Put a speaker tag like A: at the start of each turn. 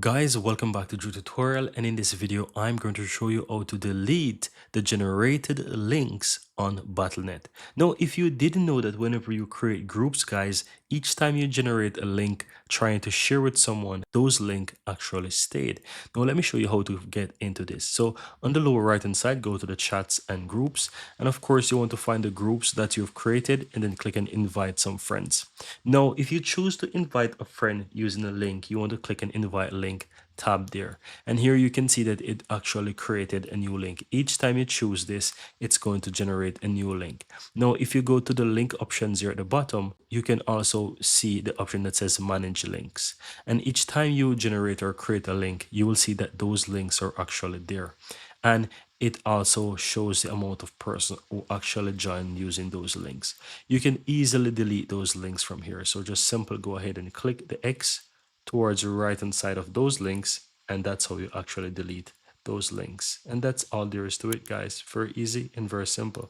A: Guys, welcome back to Drew Tutorial, and in this video I'm going to show you how to delete the generated links on Battle.net. Now, if you didn't know that whenever you create groups, guys, each time you generate a link trying to share with someone, those links actually stayed. Now let me show you how to get into this. So on the lower right hand side, go to the chats and groups, and of course you want to find the groups that you've created and then click and invite some friends. Now, if you choose to invite a friend using a link, you want to click an invite link tab there. And here you can see that it actually created a new link. Each time you choose this, it's going to generate a new link. Now, if you go to the link options here at the bottom, you can also see the option that says manage links. And each time you generate or create a link, you will see that those links are actually there. And it also shows the amount of person who actually joined using those links. You can easily delete those links from here. So just simply go ahead and click the X towards the right hand side of those links, and that's how you actually delete those links. And that's all there is to it, guys. Very easy and very simple.